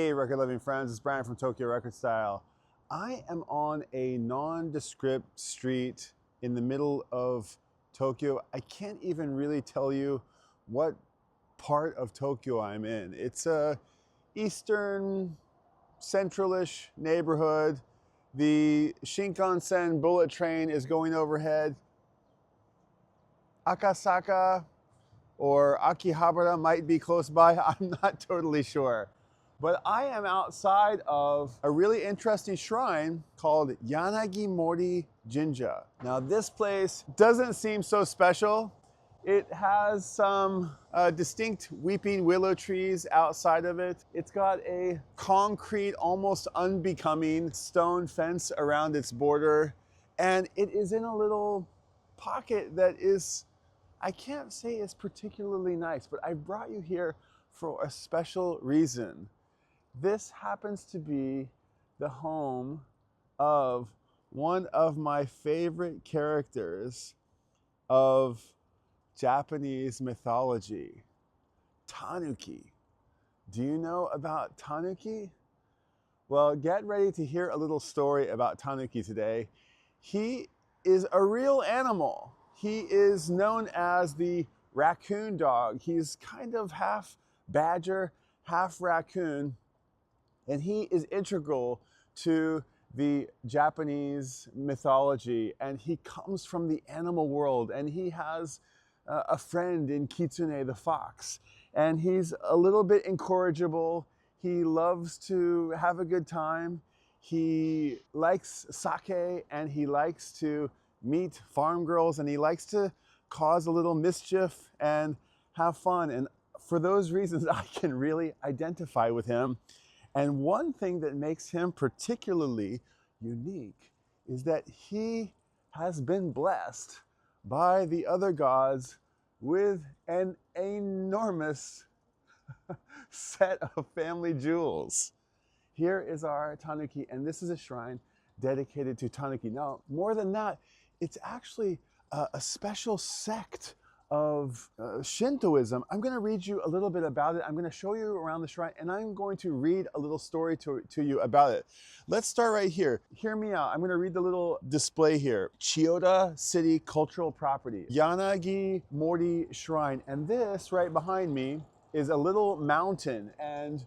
Hey, record-loving friends, it's Brian from Tokyorecordstyle. I am on a nondescript street in the middle of Tokyo. I can't even really tell you what part of Tokyo I'm in. It's a eastern, centralish neighborhood. The Shinkansen bullet train is going overhead. Akasaka or Akihabara might be close by. I'm not totally sure. But I am outside of a really interesting shrine called Yanagimori Jinja. Now this place doesn't seem so special. It has some distinct weeping willow trees outside of it. It's got a concrete, almost unbecoming stone fence around its border. And it is in a little pocket that is, I can't say it's particularly nice, but I brought you here for a special reason. This happens to be the home of one of my favorite characters of Japanese mythology, Tanuki. Do you know about Tanuki? Well, get ready to hear a little story about Tanuki today. He is a real animal. He is known as the raccoon-dog. He's kind of half badger, half raccoon. And he is integral to the Japanese mythology, and he comes from the animal world, and he has a friend in Kitsune the fox, and he's a little bit incorrigible. He loves to have a good time. He likes sake, and he likes to meet farm girls, and he likes to cause a little mischief and have fun. And for those reasons, I can really identify with him. And one thing that makes him particularly unique is that he has been blessed by the other gods with an enormous set of family jewels. Here is our Tanuki, and this is a shrine dedicated to Tanuki. Now, more than that, it's actually a special sect of Shintoism. I'm going to read you a little bit about it. I'm going to show you around the shrine, and I'm going to read a little story to you about it. Let's start right here. Hear me out. I'm going to read the little display here. Chiyoda City Cultural Property, Yanagimori Shrine. And this right behind me is a little mountain, and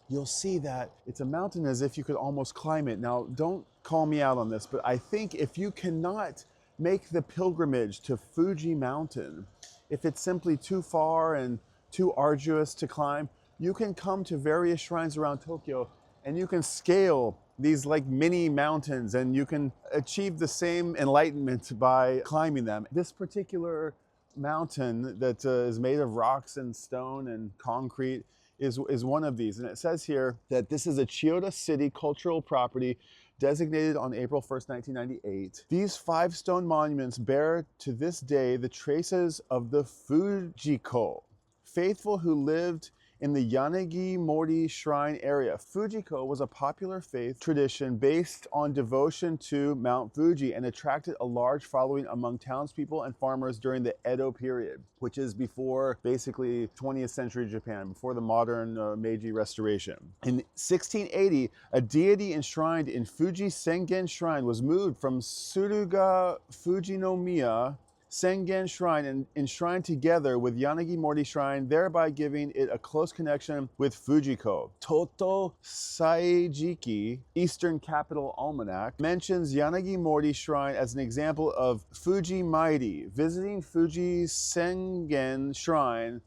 you'll see that it's a mountain as if you could almost climb it. Now, don't call me out on this, but I think if you cannot make the pilgrimage to Fuji Mountain, if it's simply too far and too arduous to climb, you can come to various shrines around Tokyo and you can scale these like mini mountains, and you can achieve the same enlightenment by climbing them. This particular mountain that is made of rocks and stone and concrete is one of these. And it says here that this is a Chiyoda City cultural property designated on April 1st, 1998. These 5 stone monuments bear to this day the traces of the Fujiko, faithful who lived in the Yanagimori Shrine area. Fujiko was a popular faith tradition based on devotion to Mount Fuji and attracted a large following among townspeople and farmers during the Edo period, which is before basically 20th century Japan, before the modern Meiji Restoration. In 1680, a deity enshrined in Fuji Sengen Shrine was moved from Suruga Fujinomiya Sengen Shrine and enshrined together with Yanagimori Shrine, thereby giving it a close connection with Fujiko. Toto Saijiki, Eastern Capital Almanac, mentions Yanagimori Shrine as an example of Fuji Mighty, visiting Fuji Sengen Shrine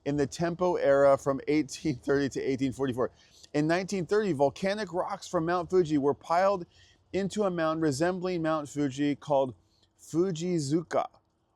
in the Tempo era from 1830 to 1844. In 1930, volcanic rocks from Mount Fuji were piled into a mound resembling Mount Fuji called Fujizuka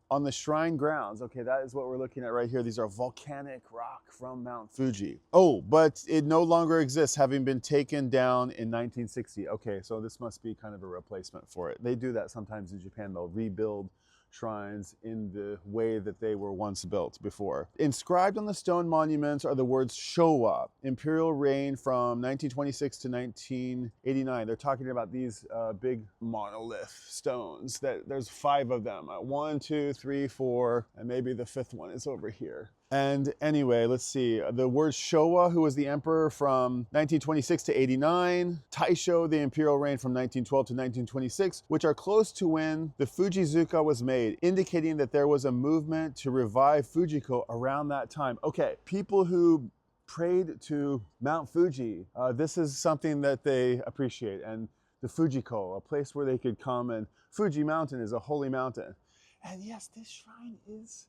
on the shrine grounds. Okay, that is what we're looking at right here. These are volcanic rock from Mount Fuji. Oh, but it no longer exists, having been taken down in 1960. Okay, so this must be kind of a replacement for it. They do that sometimes in Japan. They'll rebuild shrines in the way that they were once built before. Inscribed on the stone monuments are the words Showa, imperial reign from 1926 to 1989. They're talking about these big monolith stones. There's 5 of them. 1, 2, 3, 4, and maybe the 5th one is over here. And anyway, let's see. The word Showa, who was the emperor from 1926 to 89. Taisho, the imperial reign from 1912 to 1926, which are close to when the Fujizuka was made, indicating that there was a movement to revive Fujiko around that time. Okay, people who prayed to Mount Fuji, this is something that they appreciate. And the Fujiko, a place where they could come, and Fuji Mountain is a holy mountain. And yes, this shrine is...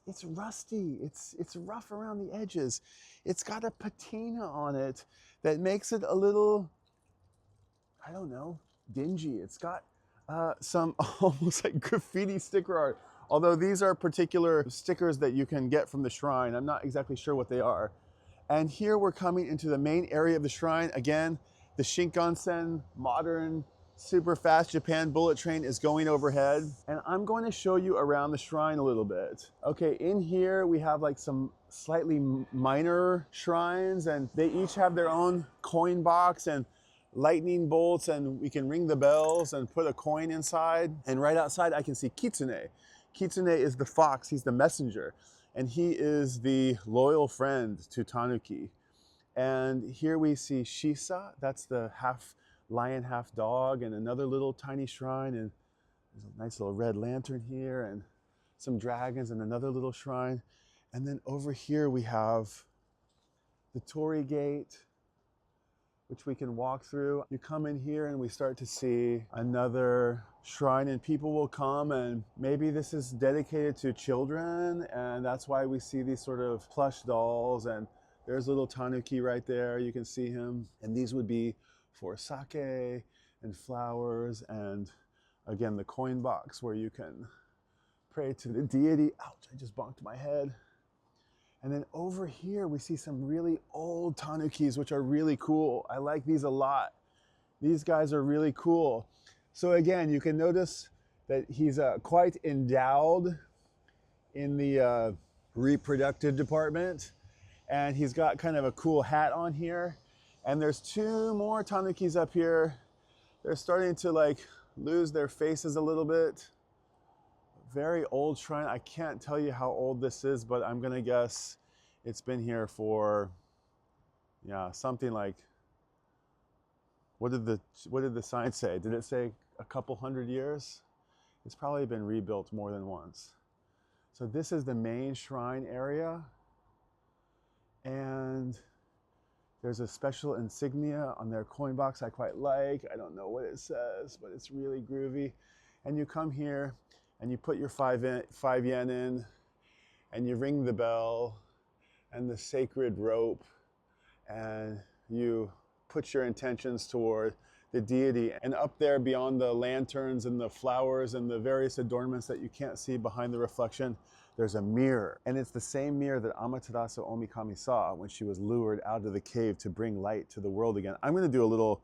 It's rusty, it's rough around the edges. It's got a patina on it that makes it a little, I don't know, dingy. It's got some almost like graffiti sticker art. Although these are particular stickers that you can get from the shrine. I'm not exactly sure what they are. And here we're coming into the main area of the shrine. Again, the Shinkansen modern super fast Japan bullet train is going overhead, and I'm going to show you around the shrine a little bit. Okay, in here we have like some slightly minor shrines, and they each have their own coin box and lightning bolts, and we can ring the bells and put a coin inside. And right outside I can see Kitsune. Kitsune is the fox, he's the messenger, and he is the loyal friend to Tanuki. And here we see Shisa, that's the half lion, half dog, and another little tiny shrine, and there's a nice little red lantern here, and some dragons, and another little shrine. And then over here we have the Torii Gate, which we can walk through. You come in here and we start to see another shrine, and people will come, and maybe this is dedicated to children, and that's why we see these sort of plush dolls. And there's little Tanuki right there, you can see him, and these would be for sake and flowers, and again the coin box where you can pray to the deity. Ouch, I just bonked my head. And then over here we see some really old Tanukis, which are really cool. I like these a lot. These guys are really cool. So again, you can notice that he's quite endowed in the reproductive department, and he's got kind of a cool hat on here. And there's two more Tanukis up here. They're starting to like lose their faces a little bit. Very old shrine. I can't tell you how old this is, but I'm gonna guess it's been here for, yeah, something like, what did the sign say? Did it say a couple hundred years? It's probably been rebuilt more than once. So this is the main shrine area, and there's a special insignia on their coin box I quite like. I don't know what it says, but it's really groovy. And you come here and you put your 5 yen in, and you ring the bell and the sacred rope, and you put your intentions toward the deity. And up there beyond the lanterns and the flowers and the various adornments that you can't see behind the reflection, there's a mirror. And it's the same mirror that Amaterasu Omikami saw when she was lured out of the cave to bring light to the world again. I'm gonna do a little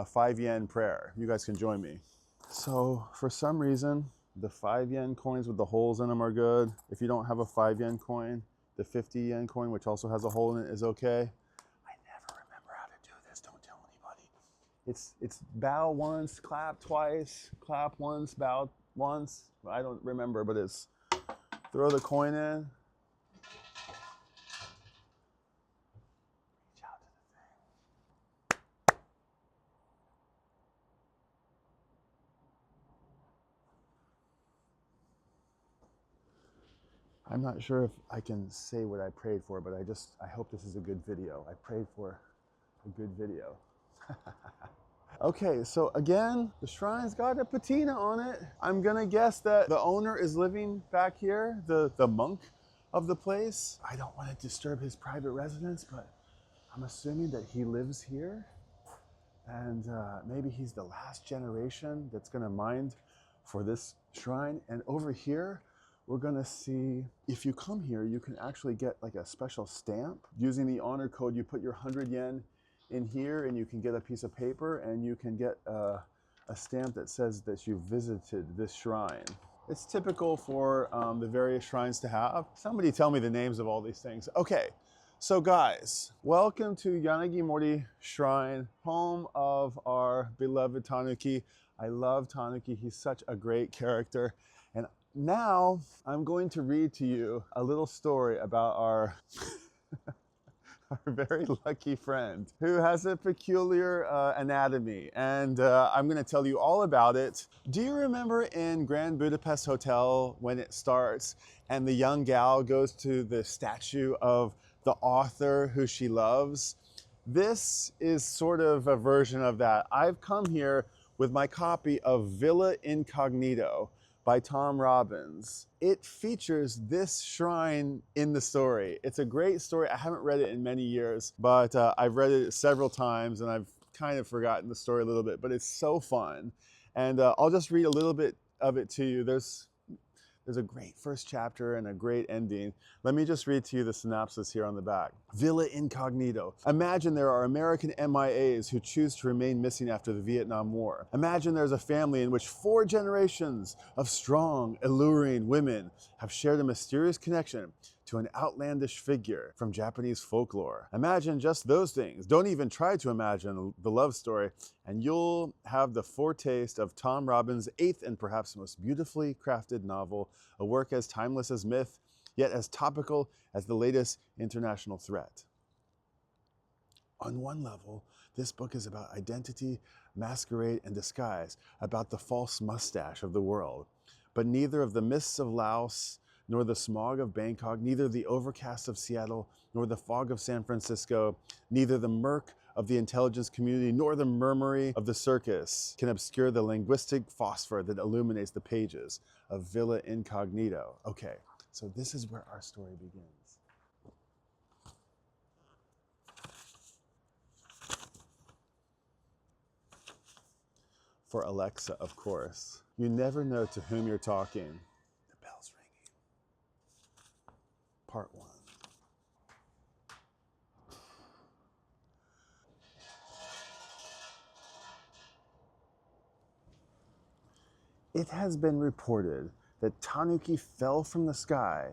5 yen prayer. You guys can join me. So for some reason, the 5 yen coins with the holes in them are good. If you don't have a 5 yen coin, the 50 yen coin, which also has a hole in it, is okay. I never remember how to do this, don't tell anybody. It's bow once, clap twice, clap once, bow once. I don't remember, but it's throw the coin in. Reach out to the thing. I'm not sure if I can say what I prayed for, but I hope this is a good video. I prayed for a good video. Okay, so again, the shrine's got a patina on it. I'm gonna guess that the owner is living back here, the monk of the place. I don't want to disturb his private residence, but I'm assuming that he lives here. And maybe he's the last generation that's gonna mind for this shrine. And over here, we're gonna see, if you come here, you can actually get like a special stamp. Using the honor code, you put your 100 yen in here, and you can get a piece of paper, and you can get a stamp that says that you visited this shrine. It's typical for the various shrines to have. Somebody tell me the names of all these things. Okay, so guys, welcome to Yanagimori Shrine, home of our beloved Tanuki. I love Tanuki, he's such a great character. And Now I'm going to read to you a little story about our our very lucky friend who has a peculiar anatomy, and I'm going to tell you all about it. Do you remember in Grand Budapest Hotel when it starts and the young gal goes to the statue of the author who she loves? This is sort of a version of that. I've come here with my copy of Villa Incognito by Tom Robbins. It features this shrine in the story. It's a great story. I haven't read it in many years, but I've read it several times and I've kind of forgotten the story a little bit, but it's so fun. And I'll just read a little bit of it to you. There's a great first chapter and a great ending. Let me just read to you the synopsis here on the back. Villa Incognito. Imagine there are American MIAs who choose to remain missing after the Vietnam War. Imagine there's a family in which 4 generations of strong, alluring women have shared a mysterious connection to an outlandish figure from Japanese folklore. Imagine just those things. Don't even try to imagine the love story, and you'll have the foretaste of Tom Robbins' 8th and perhaps most beautifully crafted novel, a work as timeless as myth, yet as topical as the latest international threat. On one level, this book is about identity, masquerade, and disguise, about the false mustache of the world. But neither of the mists of Laos, nor the smog of Bangkok, neither the overcast of Seattle, nor the fog of San Francisco, neither the murk of the intelligence community, nor the murmury of the circus can obscure the linguistic phosphor that illuminates the pages of Villa Incognito. Okay, so this is where our story begins. For Alexa, of course. You never know to whom you're talking. The bell's ringing. Part 1. It has been reported that Tanuki fell from the sky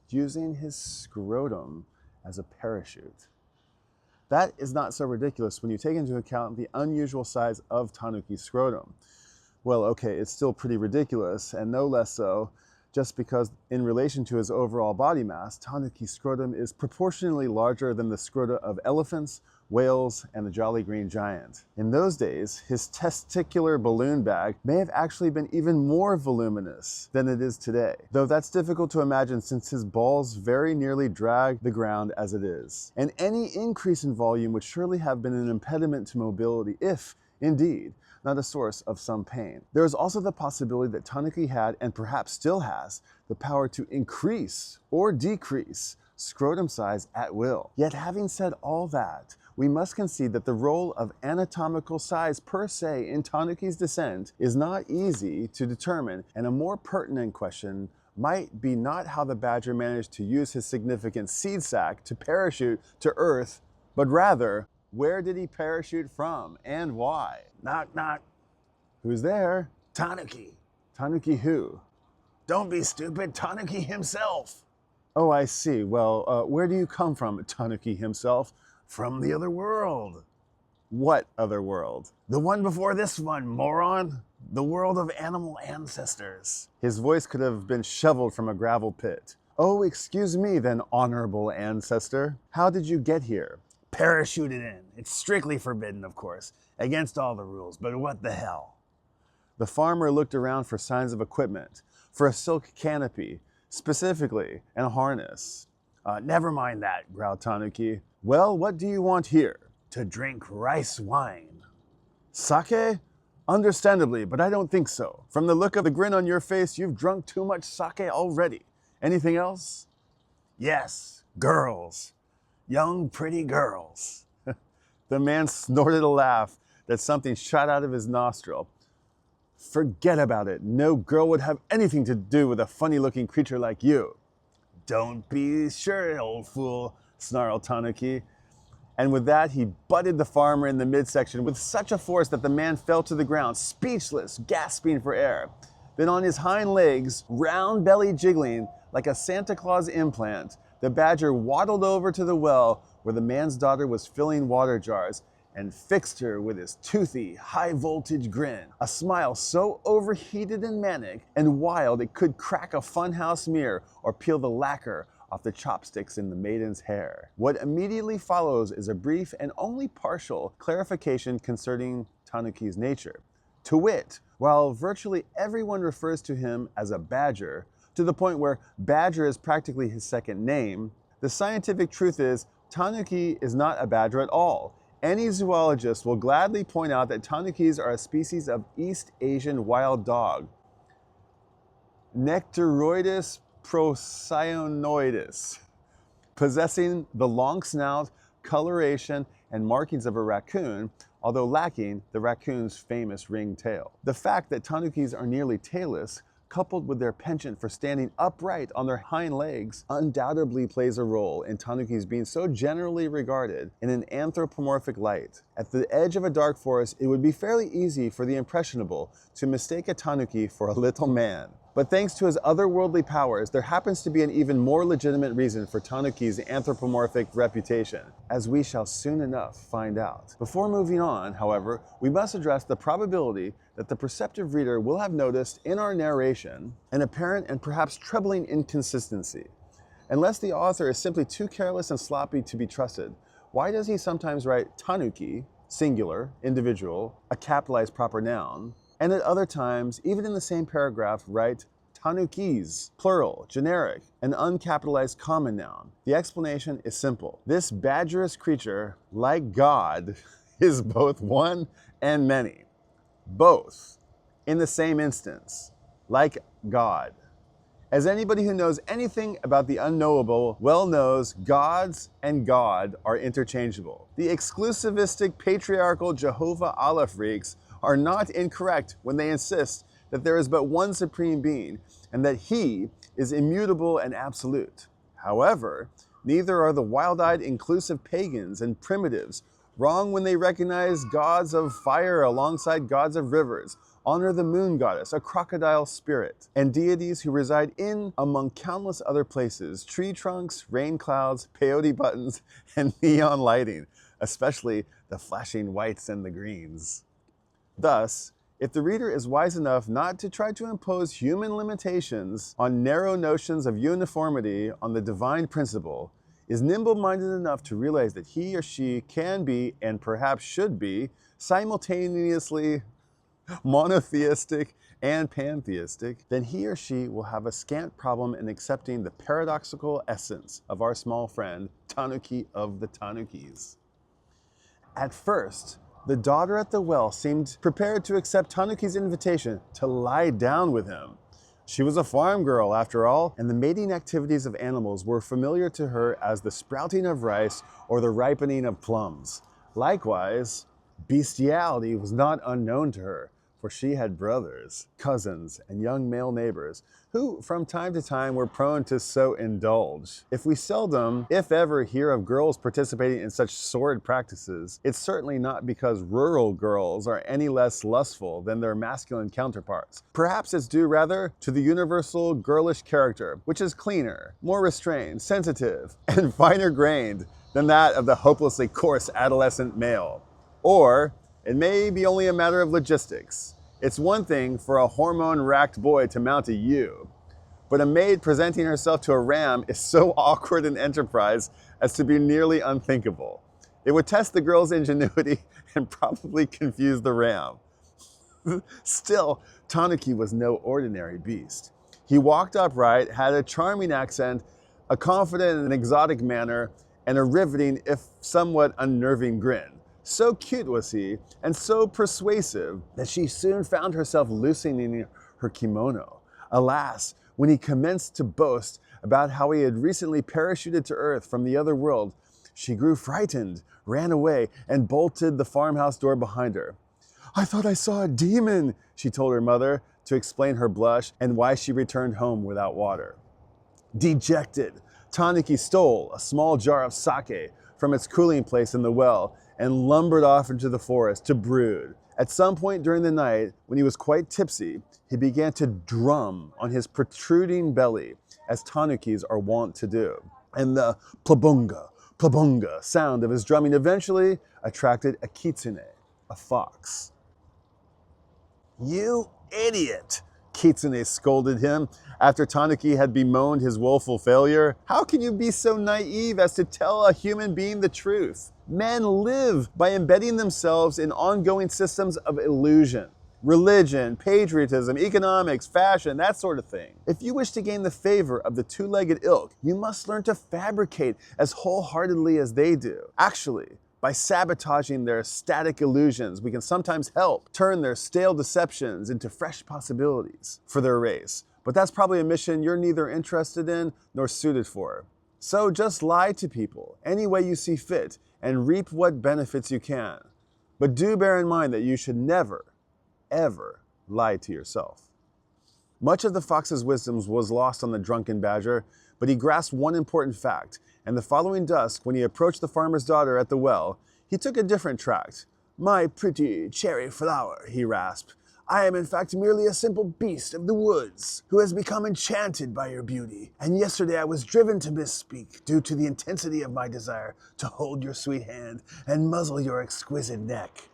using his scrotum as a parachute. That is not so ridiculous when you take into account the unusual size of Tanuki's scrotum. Well, okay, it's still pretty ridiculous, and no less so just because in relation to his overall body mass, Tanuki's scrotum is proportionally larger than the scrota of elephants, whales, and the Jolly Green Giant. In those days, his testicular balloon bag may have actually been even more voluminous than it is today, though that's difficult to imagine since his balls very nearly drag the ground as it is. And any increase in volume would surely have been an impediment to mobility if, indeed, not a source of some pain. There is also the possibility that Tanuki had, and perhaps still has, the power to increase or decrease scrotum size at will. Yet having said all that, we must concede that the role of anatomical size per se in Tanuki's descent is not easy to determine, and a more pertinent question might be not how the badger managed to use his significant seed sac to parachute to Earth, but rather, where did he parachute from and why? Knock, knock. Who's there? Tanuki. Tanuki who? Don't be stupid, Tanuki himself. Oh, I see. Well, where do you come from, Tanuki himself? From the other world. What other world? The one before this one, moron. The world of animal ancestors. His voice could have been shoveled from a gravel pit. Oh, excuse me then, honorable ancestor. How did you get here? Parachuted in. It's strictly forbidden, of course, against all the rules, but what the hell? The farmer looked around for signs of equipment, for a silk canopy, specifically, and a harness. Never mind that, growled Tanuki. Well, what do you want here? To drink rice wine. Sake? Understandably, but I don't think so. From the look of the grin on your face, you've drunk too much sake already. Anything else? Yes, girls. Young, pretty girls. The man snorted a laugh that something shot out of his nostril. Forget about it. No girl would have anything to do with a funny-looking creature like you. Don't be sure, old fool, snarled Tanuki. And with that, he butted the farmer in the midsection with such a force that the man fell to the ground, speechless, gasping for air. Then on his hind legs, round belly jiggling like a Santa Claus implant, the badger waddled over to the well where the man's daughter was filling water jars, and fixed her with his toothy, high-voltage grin, a smile so overheated and manic and wild it could crack a funhouse mirror or peel the lacquer off the chopsticks in the maiden's hair. What immediately follows is a brief and only partial clarification concerning Tanuki's nature. To wit, while virtually everyone refers to him as a badger, to the point where badger is practically his second name, the scientific truth is Tanuki is not a badger at all. Any zoologist will gladly point out that Tanukis are a species of East Asian wild dog, Nectaroidus procyonoidus, possessing the long snout, coloration, and markings of a raccoon, although lacking the raccoon's famous ringed tail. The fact that Tanukis are nearly tailless, coupled with their penchant for standing upright on their hind legs, undoubtedly plays a role in Tanukis being so generally regarded in an anthropomorphic light. At the edge of a dark forest, it would be fairly easy for the impressionable to mistake a Tanuki for a little man. But thanks to his otherworldly powers, there happens to be an even more legitimate reason for Tanuki's anthropomorphic reputation, as we shall soon enough find out. Before moving on, however, we must address the probability that the perceptive reader will have noticed in our narration an apparent and perhaps troubling inconsistency. Unless the author is simply too careless and sloppy to be trusted, why does he sometimes write Tanuki, singular, individual, a capitalized proper noun, and at other times, even in the same paragraph, write Tanukis, plural, generic, an uncapitalized common noun? The explanation is simple. This badgerous creature, like God, is both one and many. Both, in the same instance, like God. As anybody who knows anything about the unknowable well knows, gods and God are interchangeable. The exclusivistic, patriarchal Jehovah Allah freaks are not incorrect when they insist that there is but one supreme being and that he is immutable and absolute. However, neither are the wild-eyed inclusive pagans and primitives wrong when they recognize gods of fire alongside gods of rivers, honor the moon goddess, a crocodile spirit, and deities who reside in, among countless other places, tree trunks, rain clouds, peyote buttons, and neon lighting, especially the flashing whites and the greens. Thus, if the reader is wise enough not to try to impose human limitations on narrow notions of uniformity on the divine principle, is nimble-minded enough to realize that he or she can be, and perhaps should be, simultaneously monotheistic and pantheistic, then he or she will have a scant problem in accepting the paradoxical essence of our small friend, Tanuki of the Tanukis. At first, the daughter at the well seemed prepared to accept Tanuki's invitation to lie down with him. She was a farm girl, after all, and the mating activities of animals were familiar to her as the sprouting of rice or the ripening of plums. Likewise, bestiality was not unknown to her, for she had brothers, cousins, and young male neighbors who, from time to time, were prone to so indulge. If we seldom, if ever, hear of girls participating in such sordid practices, it's certainly not because rural girls are any less lustful than their masculine counterparts. Perhaps it's due rather to the universal girlish character, which is cleaner, more restrained, sensitive, and finer-grained than that of the hopelessly coarse adolescent male. Or it may be only a matter of logistics. It's one thing for a hormone-racked boy to mount a ewe, but a maid presenting herself to a ram is so awkward an enterprise as to be nearly unthinkable. It would test the girl's ingenuity and probably confuse the ram. Still, Tanuki was no ordinary beast. He walked upright, had a charming accent, a confident and exotic manner, and a riveting, if somewhat unnerving grin. So cute was he, and so persuasive, that she soon found herself loosening her kimono. Alas, when he commenced to boast about how he had recently parachuted to Earth from the other world, she grew frightened, ran away, and bolted the farmhouse door behind her. "I thought I saw a demon," she told her mother, to explain her blush and why she returned home without water. Dejected, Tanuki stole a small jar of sake from its cooling place in the well and lumbered off into the forest to brood. At some point during the night, when he was quite tipsy, he began to drum on his protruding belly, as Tanukis are wont to do. And the plabunga, plabunga sound of his drumming eventually attracted a kitsune, a fox. "You idiot!" Kitsune scolded him after Tanuki had bemoaned his woeful failure. "How can you be so naive as to tell a human being the truth? Men live by embedding themselves in ongoing systems of illusion. Religion, patriotism, economics, fashion, that sort of thing. If you wish to gain the favor of the two-legged ilk, you must learn to fabricate as wholeheartedly as they do. Actually, by sabotaging their static illusions, we can sometimes help turn their stale deceptions into fresh possibilities for their race. But that's probably a mission you're neither interested in nor suited for. So just lie to people any way you see fit and reap what benefits you can. But do bear in mind that you should never, ever lie to yourself." Much of the fox's wisdom was lost on the drunken badger, but he grasped one important fact, and the following dusk, when he approached the farmer's daughter at the well, he took a different tract. "My pretty cherry flower," he rasped, "I am in fact merely a simple beast of the woods who has become enchanted by your beauty, and yesterday I was driven to misspeak due to the intensity of my desire to hold your sweet hand and muzzle your exquisite neck."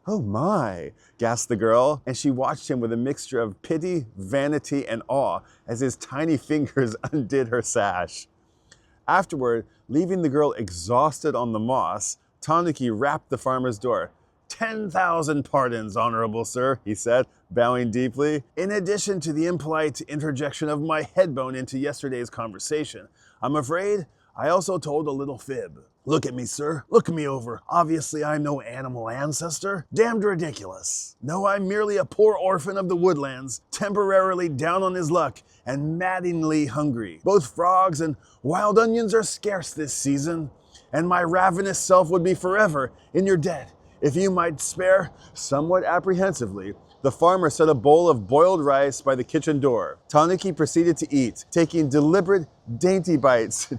"Oh my," gasped the girl, and she watched him with a mixture of pity, vanity, and awe as his tiny fingers undid her sash. Afterward, leaving the girl exhausted on the moss, Tanuki rapped the farmer's door. "10,000 pardons, honorable sir," he said, bowing deeply. "In addition to the impolite interjection of my headbone into yesterday's conversation, I'm afraid I also told a little fib. Look at me, sir. Look me over. Obviously, I'm no animal ancestor. Damned ridiculous. No, I'm merely a poor orphan of the woodlands, temporarily down on his luck and maddeningly hungry. Both frogs and wild onions are scarce this season, and my ravenous self would be forever in your debt if you might spare." Somewhat apprehensively, the farmer set a bowl of boiled rice by the kitchen door. Tanuki proceeded to eat, taking deliberate, dainty bites,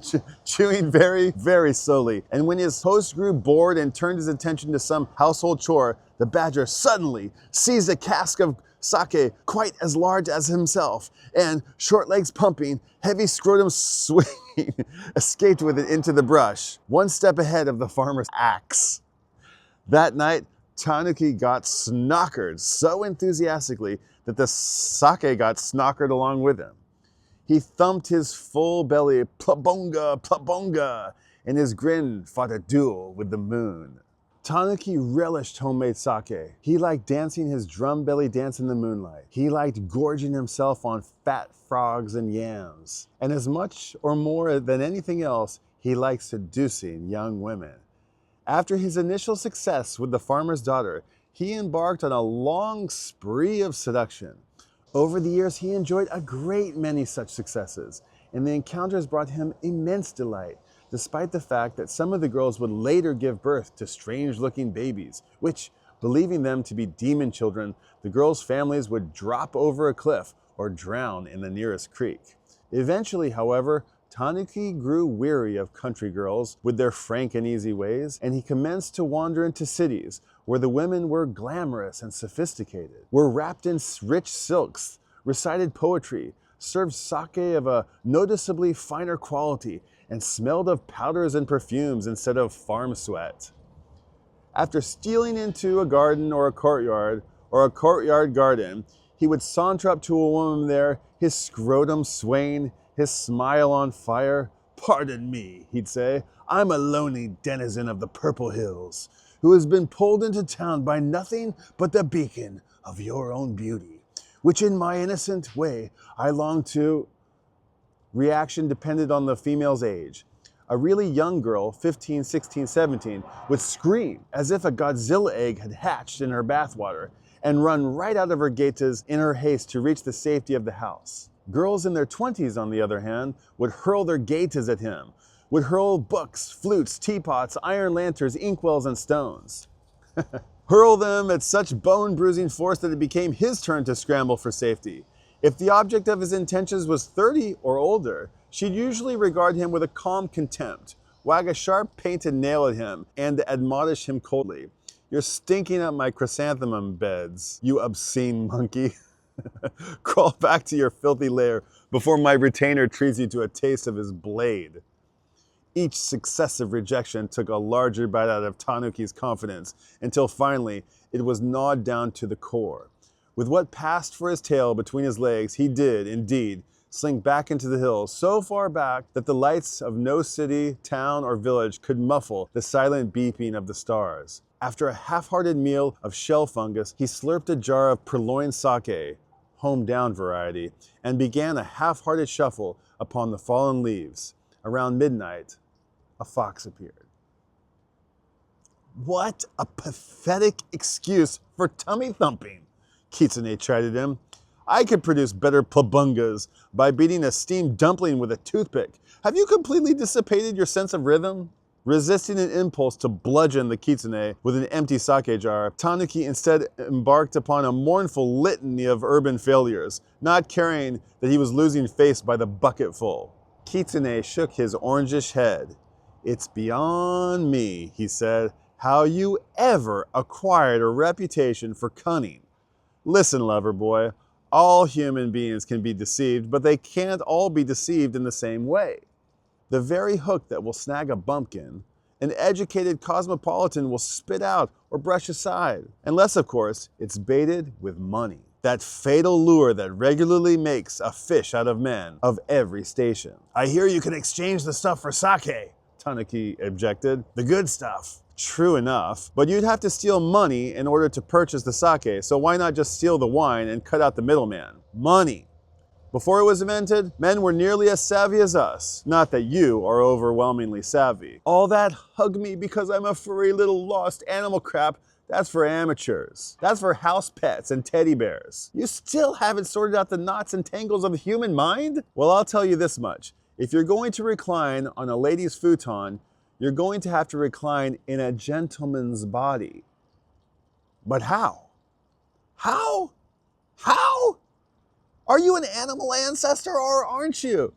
chewing very, very slowly. And when his host grew bored and turned his attention to some household chore, the badger suddenly seized a cask of sake quite as large as himself, and, short legs pumping, heavy scrotum swinging, escaped with it into the brush, one step ahead of the farmer's axe. That night, Tanuki got snockered so enthusiastically that the sake got snockered along with him. He thumped his full belly, plabunga, plabunga, and his grin fought a duel with the moon. Tanuki relished homemade sake. He liked dancing his drum belly dance in the moonlight. He liked gorging himself on fat frogs and yams. And as much or more than anything else, he liked seducing young women. After his initial success with the farmer's daughter, he embarked on a long spree of seduction. Over the years, he enjoyed a great many such successes, and the encounters brought him immense delight, despite the fact that some of the girls would later give birth to strange-looking babies, which, believing them to be demon children, the girls' families would drop over a cliff or drown in the nearest creek. Eventually, however, Tanuki grew weary of country girls with their frank and easy ways, and he commenced to wander into cities where the women were glamorous and sophisticated, were wrapped in rich silks, recited poetry, served sake of a noticeably finer quality, and smelled of powders and perfumes instead of farm sweat. After stealing into a garden or a courtyard garden, he would saunter up to a woman there, his scrotum swaying, his smile on fire. "Pardon me," he'd say, "I'm a lonely denizen of the Purple Hills, who has been pulled into town by nothing but the beacon of your own beauty, which in my innocent way I long to." Reaction depended on the female's age. A really young girl, 15, 16, 17, would scream as if a Godzilla egg had hatched in her bathwater and run right out of her gaiters in her haste to reach the safety of the house. Girls in their 20s, on the other hand, would hurl their gaiters at him, would hurl books, flutes, teapots, iron lanterns, inkwells, and stones. Hurl them at such bone-bruising force that it became his turn to scramble for safety. If the object of his intentions was 30 or older, she'd usually regard him with a calm contempt, wag a sharp painted nail at him, and admonish him coldly. "You're stinking up my chrysanthemum beds, you obscene monkey. Crawl back to your filthy lair before my retainer treats you to a taste of his blade." Each successive rejection took a larger bite out of Tanuki's confidence, until finally it was gnawed down to the core. With what passed for his tail between his legs, he did, indeed, slink back into the hills, so far back that the lights of no city, town, or village could muffle the silent beeping of the stars. After a half-hearted meal of shell fungus, he slurped a jar of purloined sake, home-down variety, and began a half-hearted shuffle upon the fallen leaves. Around midnight, a fox appeared. What a pathetic excuse for tummy thumping, Kitsune chided him. I could produce better plabungas by beating a steamed dumpling with a toothpick. Have you completely dissipated your sense of rhythm? Resisting an impulse to bludgeon the Kitsune with an empty sake jar, Tanuki instead embarked upon a mournful litany of urban failures, not caring that he was losing face by the bucketful. Kitsune shook his orangish head. It's beyond me, he said, how you ever acquired a reputation for cunning. Listen, lover boy, all human beings can be deceived, but they can't all be deceived in the same way. The very hook that will snag a bumpkin, an educated cosmopolitan will spit out or brush aside, unless, of course, it's baited with money. That fatal lure that regularly makes a fish out of men of every station. I hear you can exchange the stuff for sake, Tanuki objected. The good stuff. True enough, but you'd have to steal money in order to purchase the sake, so why not just steal the wine and cut out the middleman? Money. Before it was invented, men were nearly as savvy as us. Not that you are overwhelmingly savvy. All that hug me because I'm a furry little lost animal crap, that's for amateurs. That's for house pets and teddy bears. You still haven't sorted out the knots and tangles of the human mind? Well, I'll tell you this much. If you're going to recline on a lady's futon, you're going to have to recline in a gentleman's body. But how? How? How? Are you an animal ancestor or aren't you?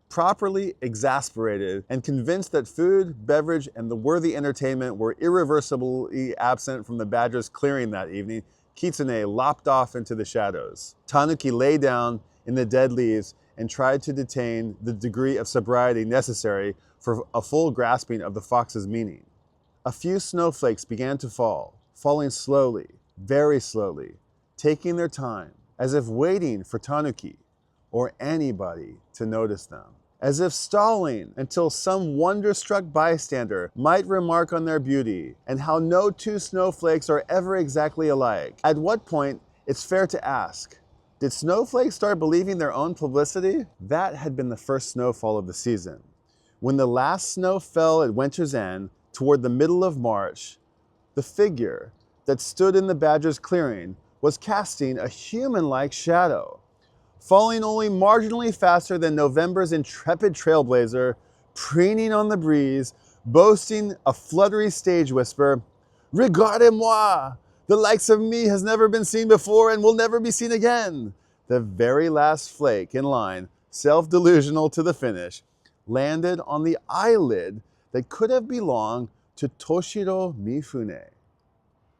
Properly exasperated and convinced that food, beverage, and the worthy entertainment were irreversibly absent from the badger's clearing that evening, Kitsune lopped off into the shadows. Tanuki lay down in the dead leaves and tried to detain the degree of sobriety necessary for a full grasping of the fox's meaning. A few snowflakes began to fall, falling slowly, very slowly, taking their time, as if waiting for Tanuki or anybody to notice them, as if stalling until some wonder-struck bystander might remark on their beauty and how no two snowflakes are ever exactly alike. At what point, it's fair to ask, did snowflakes start believing their own publicity? That had been the first snowfall of the season. When the last snow fell at winter's end, toward the middle of March, the figure that stood in the badger's clearing was casting a human-like shadow, falling only marginally faster than November's intrepid trailblazer, preening on the breeze, boasting a fluttery stage whisper, "Regardez-moi! The likes of me has never been seen before and will never be seen again." The very last flake in line, self-delusional to the finish, landed on the eyelid that could have belonged to Toshiro Mifune,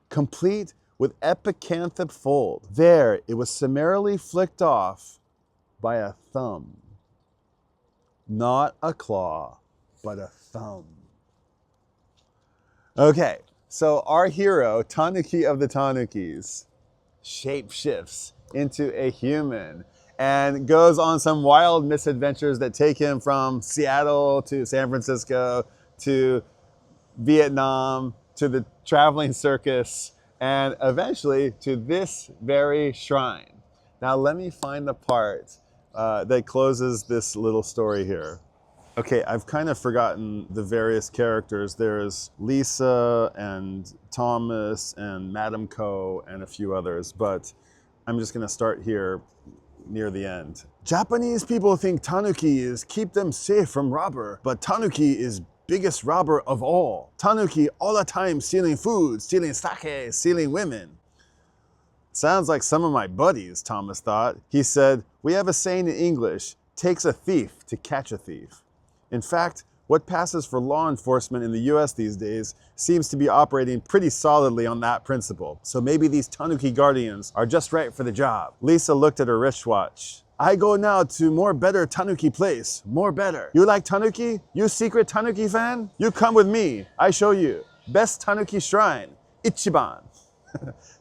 complete with epicanthep fold. There, it was summarily flicked off by a thumb. Not a claw, but a thumb. Okay, so our hero, Tanuki of the Tanukis, shapeshifts into a human and goes on some wild misadventures that take him from Seattle to San Francisco to Vietnam to the traveling circus and eventually to this very shrine. Now let me find the part that closes this little story here. Okay, I've kind of forgotten the various characters. There's Lisa and Thomas and Madame Co and a few others, but I'm just gonna start here near the end. Japanese people think Tanuki is keep them safe from robber, but Tanuki is biggest robber of all. Tanuki all the time stealing food, stealing sake, stealing women. Sounds like some of my buddies, Thomas thought. He said, we have a saying in English, takes a thief to catch a thief. In fact, what passes for law enforcement in the US these days seems to be operating pretty solidly on that principle. So maybe these Tanuki guardians are just right for the job. Lisa looked at her wristwatch. I go now to more better Tanuki place. More better. You like Tanuki? You secret Tanuki fan? You come with me. I show you. Best Tanuki Shrine. Ichiban.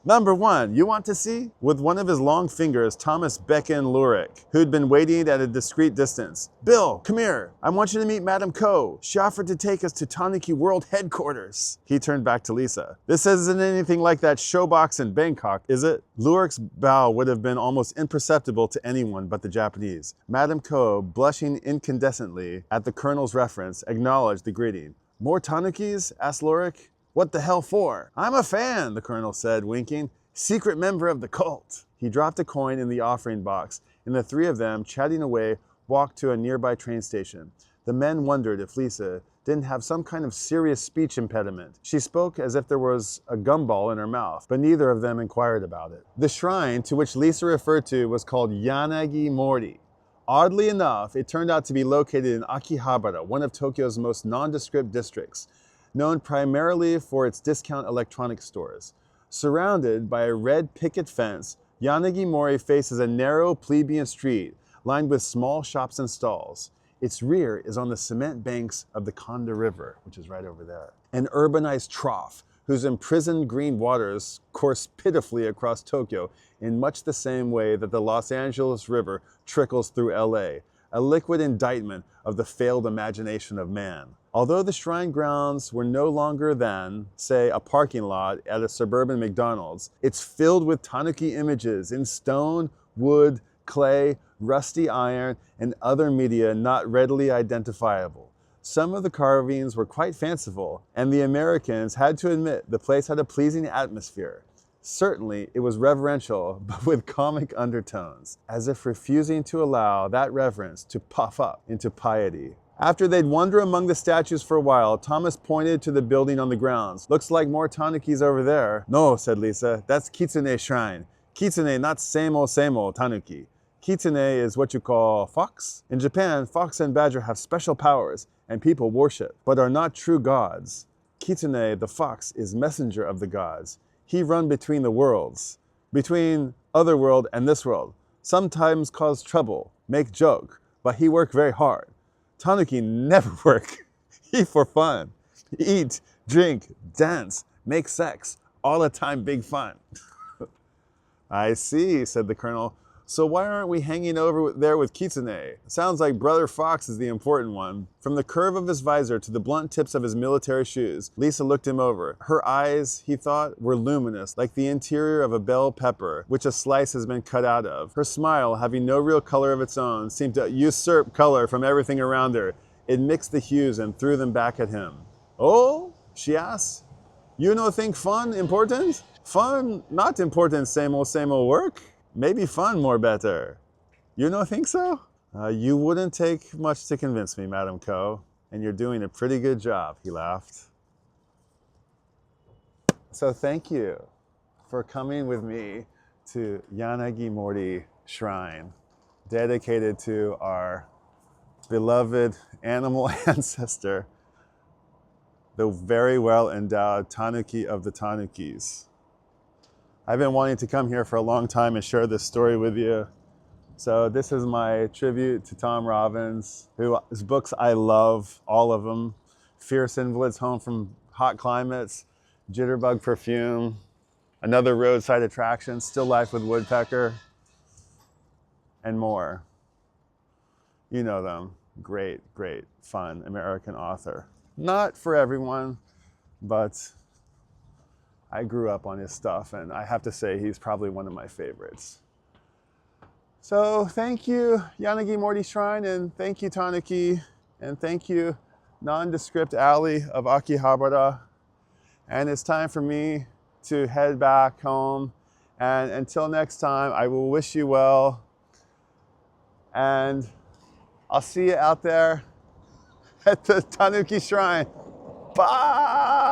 Number 1, you want to see? With one of his long fingers, Thomas beckoned Lurik, who'd been waiting at a discreet distance. Bill, come here. I want you to meet Madame Ko. She offered to take us to Tanuki World Headquarters. He turned back to Lisa. This isn't anything like that showbox in Bangkok, is it? Lurik's bow would have been almost imperceptible to anyone but the Japanese. Madame Ko, blushing incandescently at the colonel's reference, acknowledged the greeting. More Tanukis? Asked Lurik. What the hell for? I'm a fan, the colonel said, winking. Secret member of the cult. He dropped a coin in the offering box, and the three of them, chatting away, walked to a nearby train station. The men wondered if Lisa didn't have some kind of serious speech impediment. She spoke as if there was a gumball in her mouth, but neither of them inquired about it. The shrine to which Lisa referred to was called Yanagimori. Oddly enough, it turned out to be located in Akihabara, one of Tokyo's most nondescript districts, known primarily for its discount electronics stores. Surrounded by a red picket fence, Yanagimori faces a narrow plebeian street lined with small shops and stalls. Its rear is on the cement banks of the Konda River, which is right over there. An urbanized trough whose imprisoned green waters course pitifully across Tokyo in much the same way that the Los Angeles River trickles through LA, a liquid indictment of the failed imagination of man. Although the shrine grounds were no longer than, say, a parking lot at a suburban McDonald's, it's filled with Tanuki images in stone, wood, clay, rusty iron, and other media not readily identifiable. Some of the carvings were quite fanciful, and the Americans had to admit the place had a pleasing atmosphere. Certainly, it was reverential, but with comic undertones, as if refusing to allow that reverence to puff up into piety. After they'd wander among the statues for a while, Thomas pointed to the building on the grounds. Looks like more Tanukis over there. No, said Lisa, that's Kitsune Shrine. Kitsune, not same-o Tanuki. Kitsune is what you call fox. In Japan, fox and badger have special powers, and people worship, but are not true gods. Kitsune, the fox, is messenger of the gods. He run between the worlds, between other world and this world. Sometimes cause trouble, make joke, but he work very hard. Tanuki never work. He for fun. Eat, drink, dance, make sex. All the time big fun. I see, said the colonel. So why aren't we hanging over there with Kitsune? Sounds like Brother Fox is the important one. From the curve of his visor to the blunt tips of his military shoes, Lisa looked him over. Her eyes, he thought, were luminous, like the interior of a bell pepper, which a slice has been cut out of. Her smile, having no real color of its own, seemed to usurp color from everything around her. It mixed the hues and threw them back at him. Oh? She asked. You no think fun important? Fun not important same old work? Maybe fun more better. You no think so? You wouldn't take much to convince me, Madame Ko, and you're doing a pretty good job, he laughed. So thank you for coming with me to Yanagimori Shrine, dedicated to our beloved animal ancestor, the very well endowed Tanuki of the Tanukis. I've been wanting to come here for a long time and share this story with you. So this is my tribute to Tom Robbins, whose books I love, all of them. Fierce Invalids Home from Hot Climates, Jitterbug Perfume, Another Roadside Attraction, Still Life with Woodpecker, and more. You know them. Great, great, fun American author. Not for everyone, but I grew up on his stuff, and I have to say he's probably one of my favorites. So thank you, Yanagimori Shrine, and thank you, Tanuki, and thank you, Nondescript Alley of Akihabara. And it's time for me to head back home. And until next time, I will wish you well. And I'll see you out there at the Tanuki Shrine. Bye!